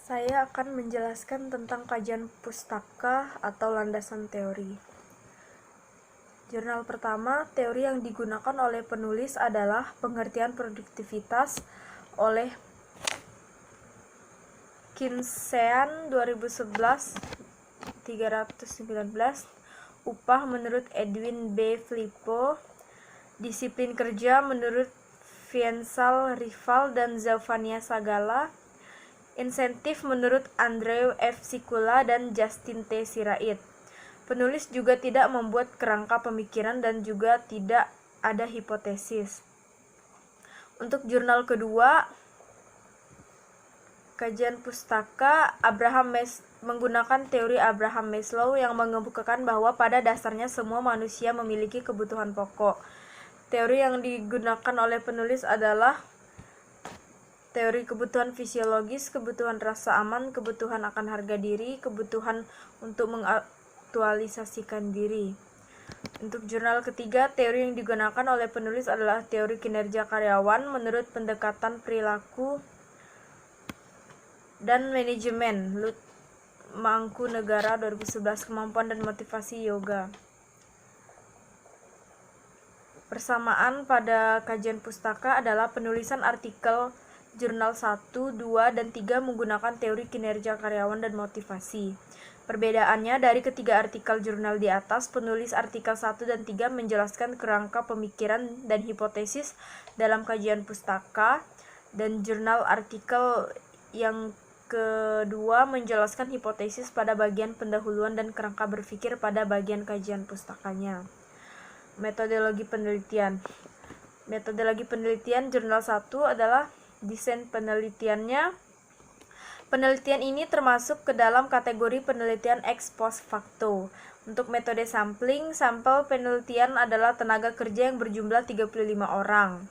Saya akan menjelaskan tentang kajian pustaka atau landasan teori. Jurnal pertama, teori yang digunakan oleh penulis adalah pengertian produktivitas oleh Kinsean 2011 319, upah menurut Edwin B. Filippo, disiplin kerja menurut Viensal Rival dan Zefania Sagala, insentif menurut Andrew F. Sikula dan Justin T. Sirait. Penulis juga tidak membuat kerangka pemikiran dan juga tidak ada hipotesis. Untuk jurnal kedua, kajian pustaka, menggunakan teori Abraham Maslow yang mengemukakan bahwa pada dasarnya semua manusia memiliki kebutuhan pokok. Teori yang digunakan oleh penulis adalah teori kebutuhan fisiologis, kebutuhan rasa aman, kebutuhan akan harga diri, kebutuhan untuk mengaktualisasikan diri. Untuk jurnal ketiga, teori yang digunakan oleh penulis adalah teori kinerja karyawan menurut pendekatan perilaku dan manajemen Mangkunegara 2011, kemampuan dan motivasi yoga. Persamaan pada kajian pustaka adalah penulisan artikel jurnal 1, 2, dan 3 menggunakan teori kinerja karyawan dan motivasi. Perbedaannya dari ketiga artikel jurnal di atas, penulis artikel 1 dan 3 menjelaskan kerangka pemikiran dan hipotesis dalam kajian pustaka, dan jurnal artikel yang kedua menjelaskan hipotesis pada bagian pendahuluan dan kerangka berpikir pada bagian kajian pustakanya. Metodologi penelitian. Metodologi penelitian jurnal 1 adalah desain penelitiannya. Penelitian ini termasuk ke dalam kategori penelitian ex post facto. Untuk metode sampling, sampel penelitian adalah tenaga kerja yang berjumlah 35 orang.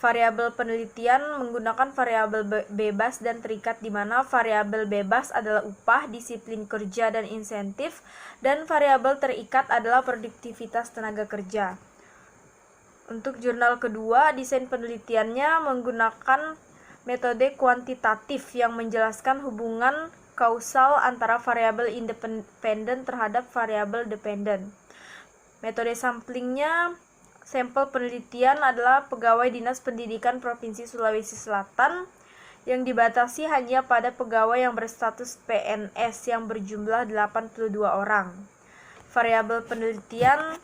Variabel penelitian menggunakan variabel bebas dan terikat, di mana variabel bebas adalah upah, disiplin kerja, dan insentif, dan variabel terikat adalah produktivitas tenaga kerja. Untuk jurnal kedua, desain penelitiannya menggunakan metode kuantitatif yang menjelaskan hubungan kausal antara variabel independen terhadap variabel dependen. Metode samplingnya, sampel penelitian adalah pegawai Dinas Pendidikan Provinsi Sulawesi Selatan yang dibatasi hanya pada pegawai yang berstatus PNS yang berjumlah 82 orang. Variabel penelitian,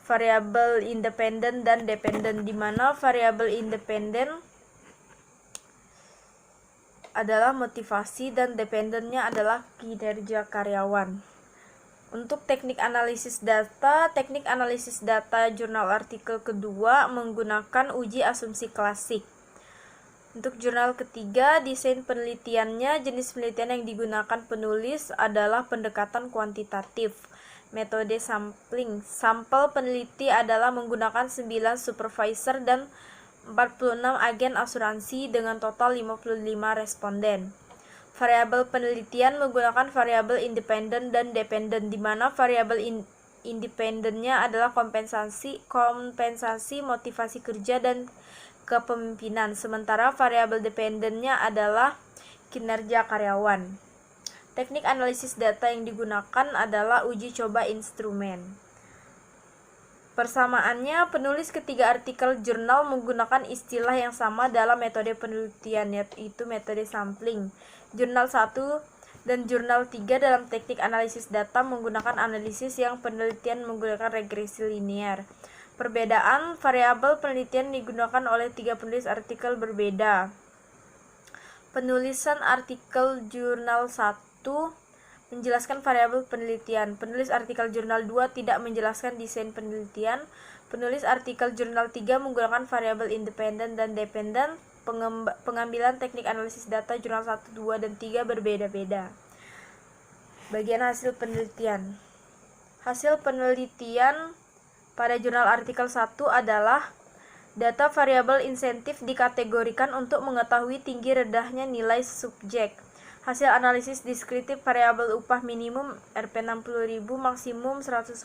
variabel independen dan dependen, di mana variabel independen adalah motivasi dan dependennya adalah kinerja karyawan. Untuk teknik analisis data jurnal artikel kedua menggunakan uji asumsi klasik. Untuk jurnal ketiga, desain penelitiannya, jenis penelitian yang digunakan penulis adalah pendekatan kuantitatif. Metode sampling, sampel peneliti adalah menggunakan 9 supervisor dan 46 agen asuransi dengan total 55 responden. Variabel penelitian menggunakan variabel independen dan dependen, di mana variabel independennya adalah kompensasi, motivasi kerja, dan kepemimpinan, sementara variabel dependennya adalah kinerja karyawan. Teknik analisis data yang digunakan adalah uji coba instrumen. Persamaannya, penulis ketiga artikel jurnal menggunakan istilah yang sama dalam metode penelitian, yaitu metode sampling. Jurnal 1 dan jurnal 3 dalam teknik analisis data menggunakan analisis yang penelitian menggunakan regresi linear. Perbedaan, variabel penelitian digunakan oleh 3 penulis artikel berbeda. Penulisan artikel jurnal 1 menjelaskan variabel penelitian. Penulis artikel jurnal 2 tidak menjelaskan desain penelitian. Penulis artikel jurnal 3 menggunakan variabel independen dan dependen. Pengambilan teknik analisis data jurnal 1, 2, dan 3 berbeda-beda. Bagian hasil penelitian. Hasil penelitian pada jurnal artikel 1 adalah data variabel insentif dikategorikan untuk mengetahui tinggi rendahnya nilai subjek. Hasil analisis deskriptif variabel upah minimum Rp 60.000, maksimum 110.000.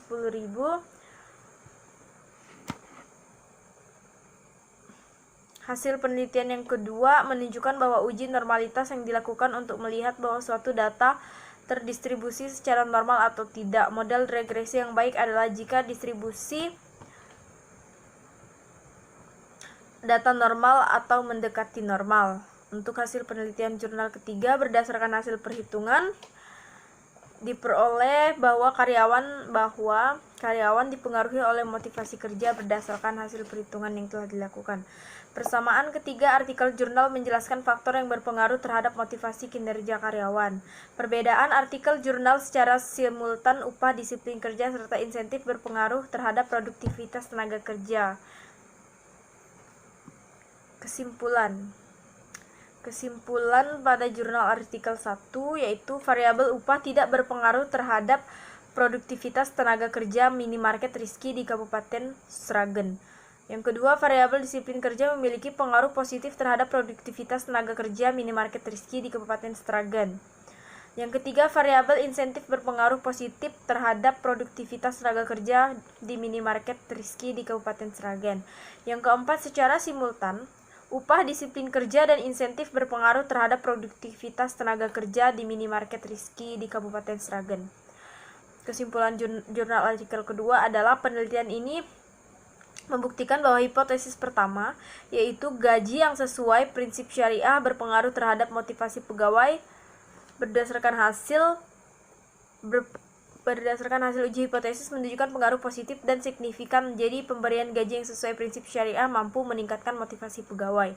Hasil penelitian yang kedua menunjukkan bahwa uji normalitas yang dilakukan untuk melihat bahwa suatu data terdistribusi secara normal atau tidak. Model regresi yang baik adalah jika distribusi data normal atau mendekati normal. Untuk hasil penelitian jurnal ketiga, berdasarkan hasil perhitungan diperoleh bahwa karyawan dipengaruhi oleh motivasi kerja berdasarkan hasil perhitungan yang telah dilakukan. Persamaan ketiga, artikel jurnal menjelaskan faktor yang berpengaruh terhadap motivasi kinerja karyawan. Perbedaan artikel jurnal secara simultan upah, disiplin kerja, serta insentif berpengaruh terhadap produktivitas tenaga kerja. Kesimpulan pada jurnal artikel 1 yaitu variabel upah tidak berpengaruh terhadap produktivitas tenaga kerja minimarket Rizky di Kabupaten Sragen. Yang kedua, variabel disiplin kerja memiliki pengaruh positif terhadap produktivitas tenaga kerja minimarket Rizky di Kabupaten Sragen. Yang ketiga, variabel insentif berpengaruh positif terhadap produktivitas tenaga kerja di minimarket Rizky di Kabupaten Sragen. Yang keempat, secara simultan, upah, disiplin kerja, dan insentif berpengaruh terhadap produktivitas tenaga kerja di minimarket Rizky di Kabupaten Sragen. Kesimpulan jurnal artikel kedua adalah penelitian ini membuktikan bahwa hipotesis pertama, yaitu gaji yang sesuai prinsip syariah berpengaruh terhadap motivasi pegawai berdasarkan hasil uji hipotesis menunjukkan pengaruh positif dan signifikan. Jadi pemberian gaji yang sesuai prinsip syariah mampu meningkatkan motivasi pegawai.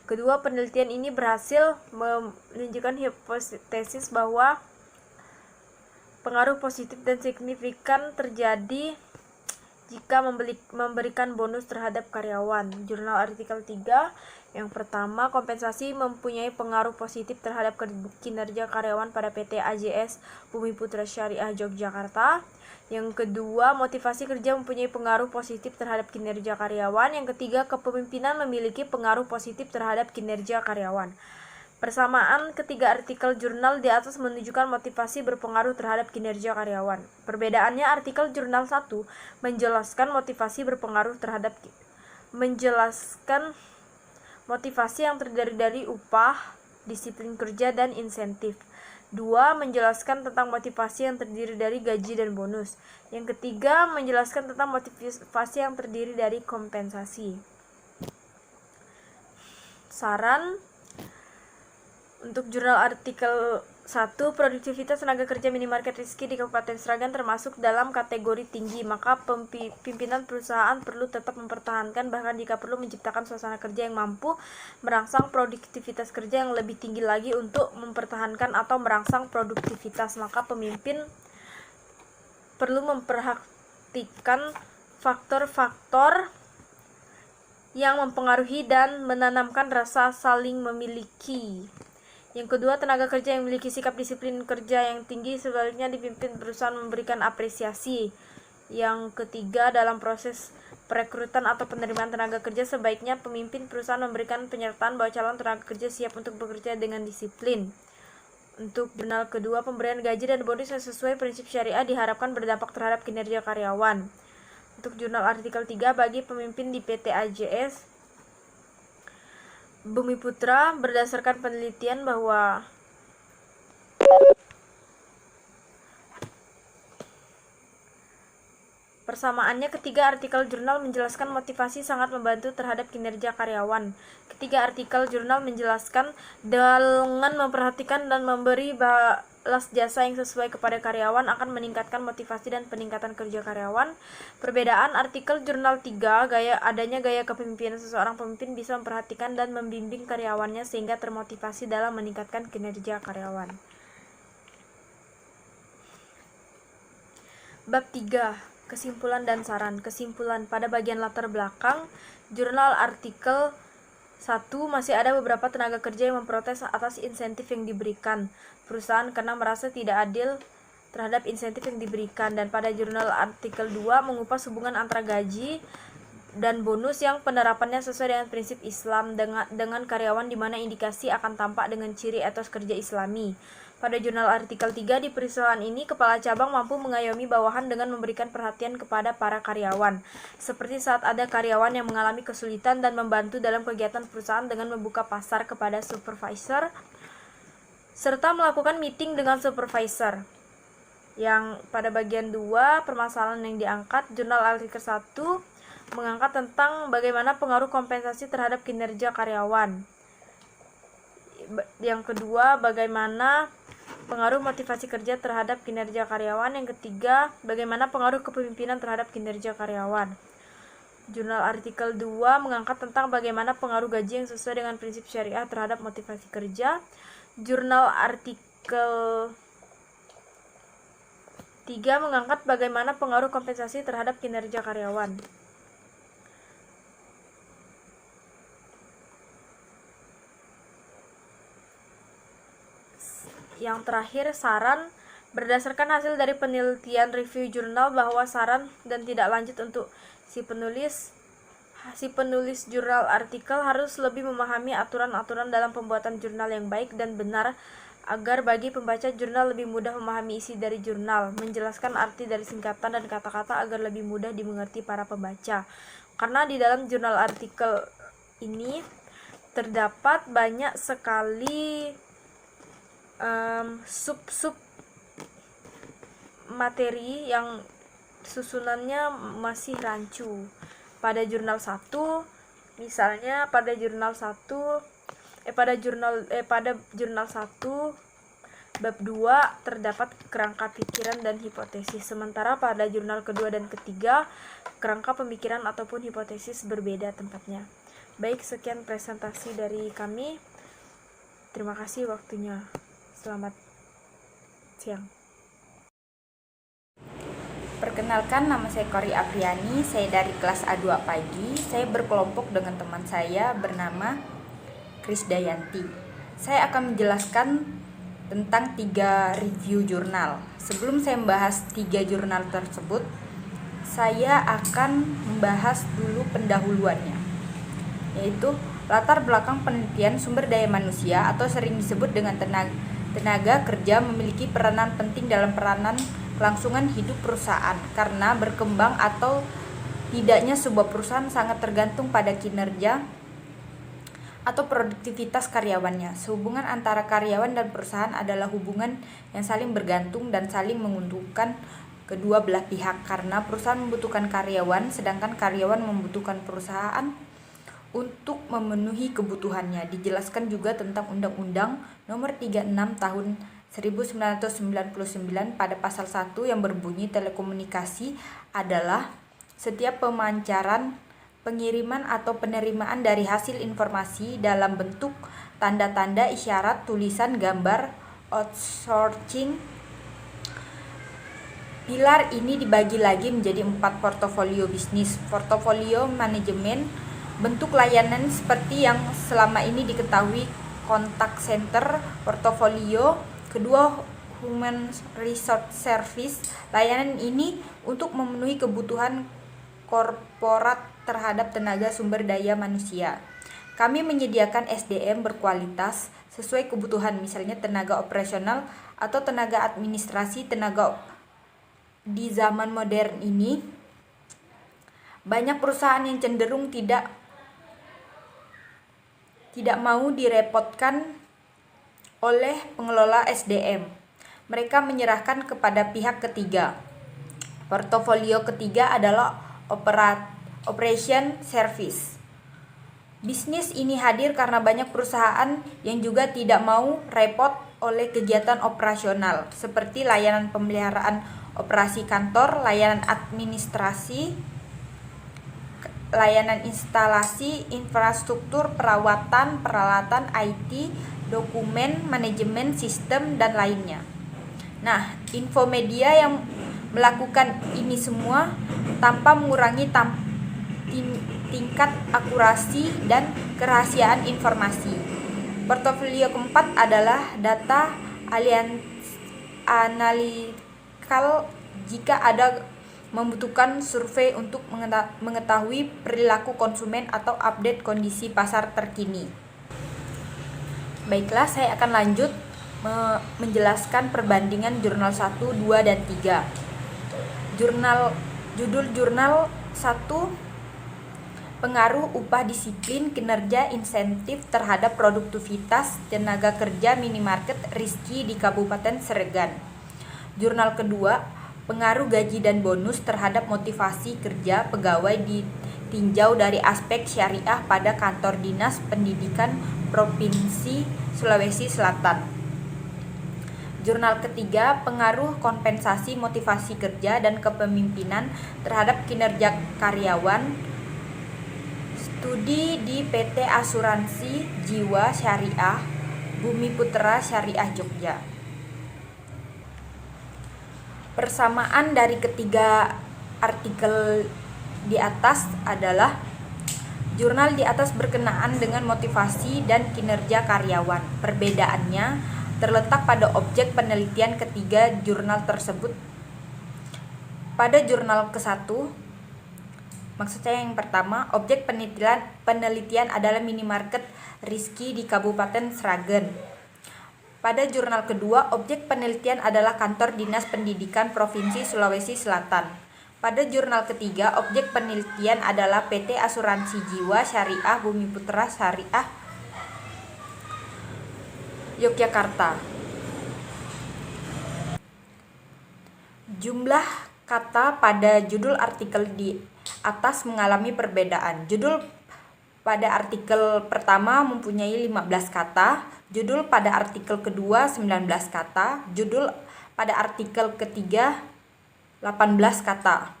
Kedua, penelitian ini berhasil menunjukkan hipotesis bahwa pengaruh positif dan signifikan terjadi jika memberikan bonus terhadap karyawan. Jurnal artikel 3, yang pertama, kompensasi mempunyai pengaruh positif terhadap kinerja karyawan pada PT AJS Bumiputra Syariah Yogyakarta. Yang kedua, motivasi kerja mempunyai pengaruh positif terhadap kinerja karyawan. Yang ketiga, kepemimpinan memiliki pengaruh positif terhadap kinerja karyawan. Persamaan ketiga artikel jurnal di atas menunjukkan motivasi berpengaruh terhadap kinerja karyawan. Perbedaannya, artikel jurnal 1 menjelaskan motivasi yang terdiri dari upah, disiplin kerja, dan insentif. 2. Menjelaskan tentang motivasi yang terdiri dari gaji dan bonus. Yang ketiga, menjelaskan tentang motivasi yang terdiri dari kompensasi. Saran untuk jurnal artikel 1, produktivitas tenaga kerja minimarket Rizky di Kabupaten Sragen termasuk dalam kategori tinggi, maka pimpinan perusahaan perlu tetap mempertahankan, bahkan jika perlu menciptakan suasana kerja yang mampu merangsang produktivitas kerja yang lebih tinggi lagi. Untuk mempertahankan atau merangsang produktivitas, maka pemimpin perlu memperhatikan faktor-faktor yang mempengaruhi dan menanamkan rasa saling memiliki. Yang kedua, tenaga kerja yang memiliki sikap disiplin kerja yang tinggi sebaliknya dipimpin perusahaan memberikan apresiasi. Yang ketiga, dalam proses perekrutan atau penerimaan tenaga kerja, sebaiknya pemimpin perusahaan memberikan penyertaan bahwa calon tenaga kerja siap untuk bekerja dengan disiplin. Untuk jurnal kedua, pemberian gaji dan bonus yang sesuai prinsip syariah diharapkan berdampak terhadap kinerja karyawan. Untuk jurnal artikel 3, bagi pemimpin di PT AJS Bumiputra, berdasarkan penelitian bahwa persamaannya, ketiga artikel jurnal menjelaskan motivasi sangat membantu terhadap kinerja karyawan. Ketiga artikel jurnal menjelaskan dengan memperhatikan dan memberi balas jasa yang sesuai kepada karyawan akan meningkatkan motivasi dan peningkatan kerja karyawan. Perbedaan artikel jurnal 3, adanya gaya kepemimpinan. Seseorang pemimpin bisa memperhatikan dan membimbing karyawannya sehingga termotivasi dalam meningkatkan kinerja karyawan. Bab 3, kesimpulan dan saran. Kesimpulan, pada bagian latar belakang jurnal artikel 1, masih ada beberapa tenaga kerja yang memprotes atas insentif yang diberikan perusahaan karena merasa tidak adil terhadap insentif yang diberikan. Dan pada jurnal artikel 2, mengupas hubungan antara gaji dan bonus yang penerapannya sesuai dengan prinsip Islam dengan karyawan di mana indikasi akan tampak dengan ciri etos kerja Islami. Pada jurnal artikel 3 di perusahaan ini, kepala cabang mampu mengayomi bawahan dengan memberikan perhatian kepada para karyawan, seperti saat ada karyawan yang mengalami kesulitan dan membantu dalam kegiatan perusahaan dengan membuka pasar kepada supervisor, serta melakukan meeting dengan supervisor. Yang pada bagian 2, permasalahan yang diangkat, jurnal artikel 1 mengangkat tentang bagaimana pengaruh kompensasi terhadap kinerja karyawan. Yang kedua, bagaimana pengaruh motivasi kerja terhadap kinerja karyawan. Yang ketiga, bagaimana pengaruh kepemimpinan terhadap kinerja karyawan. Jurnal artikel 2 mengangkat tentang bagaimana pengaruh gaji yang sesuai dengan prinsip syariah terhadap motivasi kerja. Jurnal artikel 3 mengangkat bagaimana pengaruh kompensasi terhadap kinerja karyawan. Yang terakhir, saran. Berdasarkan hasil dari penelitian review jurnal bahwa saran dan tidak lanjut untuk si penulis jurnal artikel harus lebih memahami aturan-aturan dalam pembuatan jurnal yang baik dan benar agar bagi pembaca jurnal lebih mudah memahami isi dari jurnal, menjelaskan arti dari singkatan dan kata-kata agar lebih mudah dimengerti para pembaca. Karena di dalam jurnal artikel ini terdapat banyak sekali sub-sub materi yang susunannya masih rancu. Pada jurnal 1, misalnya pada jurnal 1 bab 2 terdapat kerangka pikiran dan hipotesis, sementara pada jurnal kedua dan ketiga kerangka pemikiran ataupun hipotesis berbeda tempatnya. Baik, sekian presentasi dari kami. Terima kasih waktunya. Selamat siang. Perkenalkan, nama saya Kori Apriani, saya dari kelas A2 pagi. Saya berkelompok dengan teman saya bernama Krisdayanti. Saya akan menjelaskan tentang 3 review jurnal. Sebelum saya membahas 3 jurnal tersebut, saya akan membahas dulu pendahuluannya, yaitu latar belakang penelitian sumber daya manusia atau sering disebut dengan tenaga kerja memiliki peranan penting dalam peranan kelangsungan hidup perusahaan karena berkembang atau tidaknya sebuah perusahaan sangat tergantung pada kinerja atau produktivitas karyawannya. Hubungan antara karyawan dan perusahaan adalah hubungan yang saling bergantung dan saling menguntungkan kedua belah pihak karena perusahaan membutuhkan karyawan sedangkan karyawan membutuhkan perusahaan untuk memenuhi kebutuhannya. Dijelaskan juga tentang Undang-Undang Nomor 36 Tahun 1999 pada pasal 1 yang berbunyi telekomunikasi adalah setiap pemancaran, pengiriman atau penerimaan dari hasil informasi dalam bentuk tanda-tanda, isyarat, tulisan, gambar, outsourcing. Pilar ini dibagi lagi menjadi 4 portofolio bisnis. Portofolio manajemen, bentuk layanan seperti yang selama ini diketahui kontak center. Portofolio kedua, human resource service. Layanan ini untuk memenuhi kebutuhan korporat terhadap tenaga sumber daya manusia. Kami menyediakan SDM berkualitas sesuai kebutuhan, misalnya tenaga operasional atau tenaga administrasi. Di zaman modern ini banyak perusahaan yang cenderung tidak mau direpotkan oleh pengelola SDM. Mereka menyerahkan kepada pihak ketiga. Portofolio ketiga adalah operation service. Bisnis ini hadir karena banyak perusahaan yang juga tidak mau repot oleh kegiatan operasional seperti layanan pemeliharaan operasi kantor, layanan administrasi, layanan instalasi, infrastruktur, perawatan, peralatan IT, dokumen, manajemen, sistem, dan lainnya. Nah, Infomedia yang melakukan ini semua tanpa mengurangi tingkat akurasi dan kerahasiaan informasi. Portofolio keempat adalah data analytical. Jika ada membutuhkan survei untuk mengetahui perilaku konsumen atau update kondisi pasar terkini. Baiklah, saya akan lanjut menjelaskan perbandingan jurnal 1, 2, dan 3. Judul jurnal 1, pengaruh upah disiplin, kinerja, insentif terhadap produktivitas tenaga kerja minimarket Rizky di Kabupaten Sragen. Jurnal kedua, pengaruh gaji dan bonus terhadap motivasi kerja pegawai ditinjau dari aspek syariah pada kantor dinas pendidikan Provinsi Sulawesi Selatan. Jurnal ketiga, pengaruh kompensasi motivasi kerja dan kepemimpinan terhadap kinerja karyawan. Studi di PT Asuransi Jiwa Syariah Bumi Putra Syariah Jogja. Persamaan dari ketiga artikel di atas adalah jurnal di atas berkenaan dengan motivasi dan kinerja karyawan. Perbedaannya terletak pada objek penelitian ketiga jurnal tersebut. Pada jurnal ke-1, maksud saya yang pertama, objek penelitian adalah minimarket Rizky di Kabupaten Sragen. Pada jurnal kedua, objek penelitian adalah kantor dinas pendidikan Provinsi Sulawesi Selatan. Pada jurnal ketiga, objek penelitian adalah PT Asuransi Jiwa Syariah Bumi Putra Syariah Yogyakarta. Jumlah kata pada judul artikel di atas mengalami perbedaan. Judul pada artikel pertama mempunyai 15 kata, judul pada artikel kedua 19 kata, judul pada artikel ketiga 18 kata.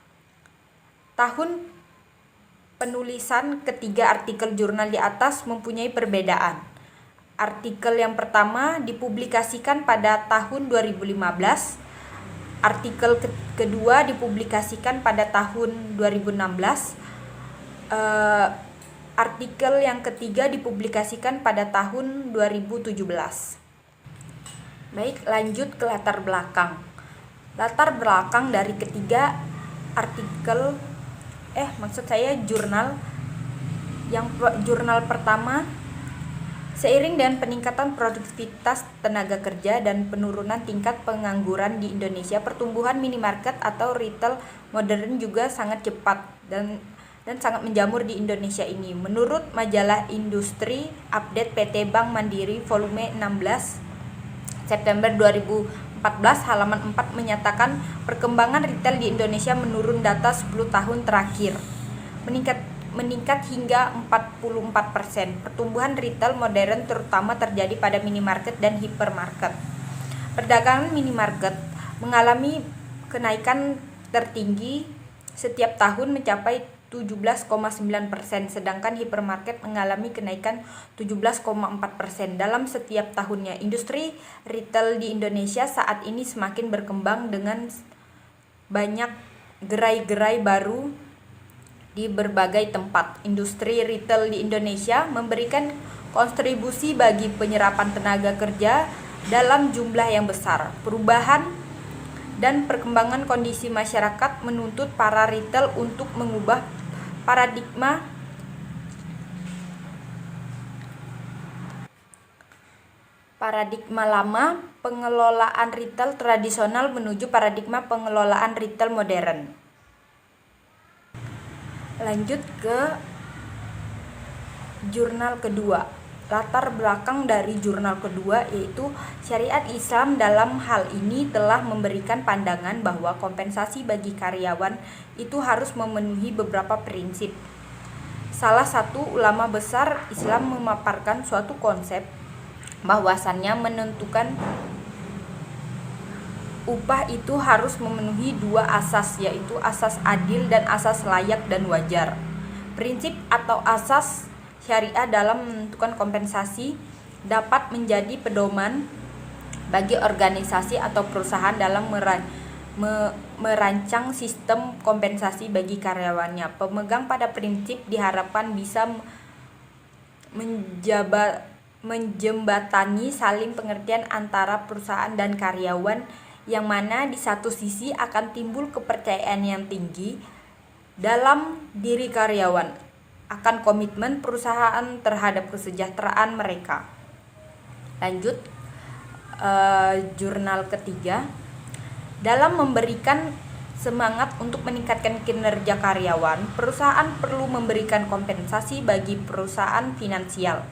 Tahun penulisan ketiga artikel jurnal di atas mempunyai perbedaan. Artikel yang pertama dipublikasikan pada tahun 2015, artikel kedua dipublikasikan pada tahun 2016, artikel yang ketiga dipublikasikan pada tahun 2017. Baik, lanjut ke latar belakang. Latar belakang dari ketiga artikel jurnal pertama, seiring dengan peningkatan produktivitas tenaga kerja dan penurunan tingkat pengangguran di Indonesia, pertumbuhan minimarket atau retail modern juga sangat cepat dan sangat menjamur di Indonesia ini. Menurut majalah Industri Update PT Bank Mandiri volume 16 September 2014 halaman 4 menyatakan perkembangan retail di Indonesia menurun data 10 tahun terakhir. Meningkat hingga 44%. Pertumbuhan retail modern terutama terjadi pada minimarket dan hipermarket. Perdagangan minimarket mengalami kenaikan tertinggi setiap tahun mencapai 17,9%, sedangkan hipermarket mengalami kenaikan 17,4% dalam setiap tahunnya. Industri retail di Indonesia saat ini semakin berkembang dengan banyak gerai-gerai baru di berbagai tempat. Industri retail di Indonesia memberikan kontribusi bagi penyerapan tenaga kerja dalam jumlah yang besar. Perubahan dan perkembangan kondisi masyarakat menuntut para retail untuk mengubah paradigma lama pengelolaan retail tradisional menuju paradigma pengelolaan retail modern. Lanjut ke jurnal kedua. Latar belakang dari jurnal kedua yaitu syariat Islam dalam hal ini telah memberikan pandangan bahwa kompensasi bagi karyawan itu harus memenuhi beberapa prinsip. Salah satu ulama besar Islam memaparkan suatu konsep bahwasannya menentukan upah itu harus memenuhi dua asas, yaitu asas adil dan asas layak dan wajar. Prinsip atau asas syariah dalam menentukan kompensasi dapat menjadi pedoman bagi organisasi atau perusahaan dalam merancang sistem kompensasi bagi karyawannya. Pemegang pada prinsip diharapkan bisa menjembatani saling pengertian antara perusahaan dan karyawan yang mana di satu sisi akan timbul kepercayaan yang tinggi dalam diri karyawan akan komitmen perusahaan terhadap kesejahteraan mereka. Lanjut, jurnal ketiga, dalam memberikan semangat untuk meningkatkan kinerja karyawan, perusahaan perlu memberikan kompensasi bagi perusahaan finansial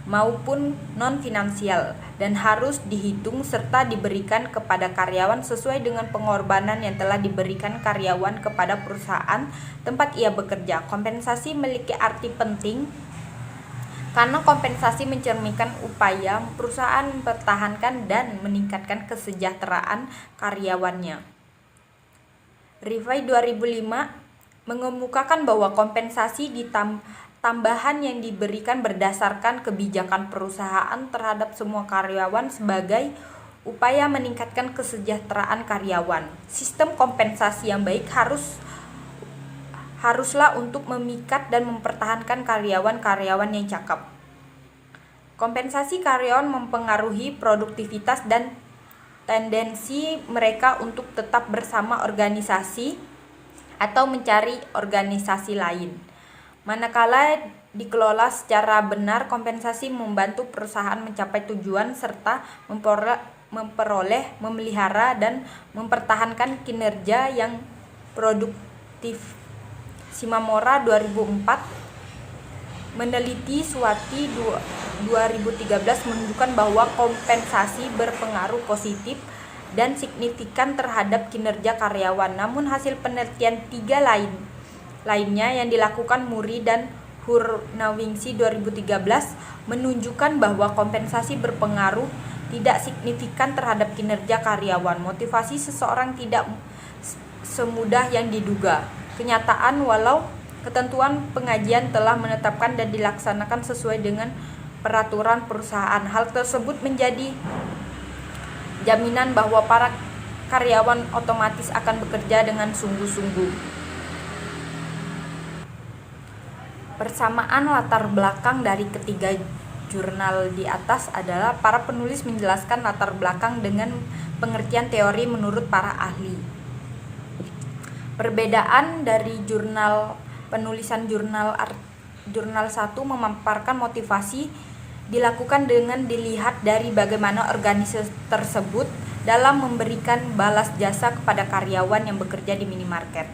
maupun non-finansial dan harus dihitung serta diberikan kepada karyawan sesuai dengan pengorbanan yang telah diberikan karyawan kepada perusahaan tempat ia bekerja. Kompensasi memiliki arti penting karena kompensasi mencerminkan upaya perusahaan mempertahankan dan meningkatkan kesejahteraan karyawannya. Revai 2005 mengemukakan bahwa kompensasi tambahan yang diberikan berdasarkan kebijakan perusahaan terhadap semua karyawan sebagai upaya meningkatkan kesejahteraan karyawan. Sistem kompensasi yang baik haruslah untuk memikat dan mempertahankan karyawan-karyawan yang cakep. Kompensasi karyawan mempengaruhi produktivitas dan tendensi mereka untuk tetap bersama organisasi atau mencari organisasi lain. Manakala dikelola secara benar, kompensasi membantu perusahaan mencapai tujuan serta memperoleh, memelihara, dan mempertahankan kinerja yang produktif. Simamora 2004 meneliti Swati 2013 menunjukkan bahwa kompensasi berpengaruh positif dan signifikan terhadap kinerja karyawan. Namun hasil penelitian tiga lainnya yang dilakukan Muri dan Hurnawingsi 2013 menunjukkan bahwa kompensasi berpengaruh tidak signifikan terhadap kinerja karyawan. Motivasi seseorang tidak semudah yang diduga. Kenyataan, walau ketentuan pengajian telah menetapkan dan dilaksanakan sesuai dengan peraturan perusahaan, hal tersebut menjadi jaminan bahwa para karyawan otomatis akan bekerja dengan sungguh-sungguh. Persamaan latar belakang dari ketiga jurnal di atas adalah para penulis menjelaskan latar belakang dengan pengertian teori menurut para ahli. Perbedaan dari penulisan jurnal 1 memaparkan motivasi dilakukan dengan dilihat dari bagaimana organisasi tersebut dalam memberikan balas jasa kepada karyawan yang bekerja di minimarket.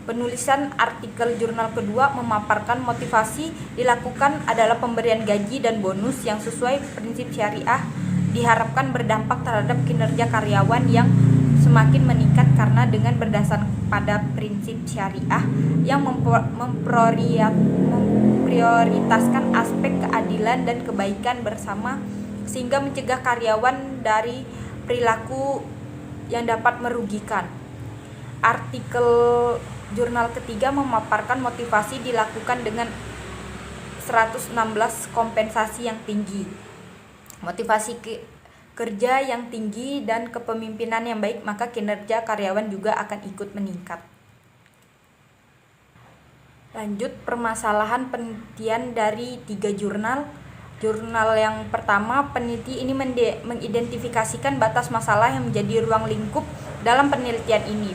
Penulisan artikel jurnal kedua memaparkan motivasi dilakukan adalah pemberian gaji dan bonus yang sesuai prinsip syariah diharapkan berdampak terhadap kinerja karyawan yang semakin meningkat karena dengan berdasarkan pada prinsip syariah yang memprioritaskan aspek keadilan dan kebaikan bersama sehingga mencegah karyawan dari perilaku yang dapat merugikan. Artikel jurnal ketiga memaparkan motivasi dilakukan dengan 116 kompensasi yang tinggi, motivasi kerja yang tinggi dan kepemimpinan yang baik, maka kinerja karyawan juga akan ikut meningkat. Lanjut, permasalahan penelitian dari 3 jurnal. Jurnal yang pertama, peneliti ini mengidentifikasikan batas masalah yang menjadi ruang lingkup dalam penelitian ini.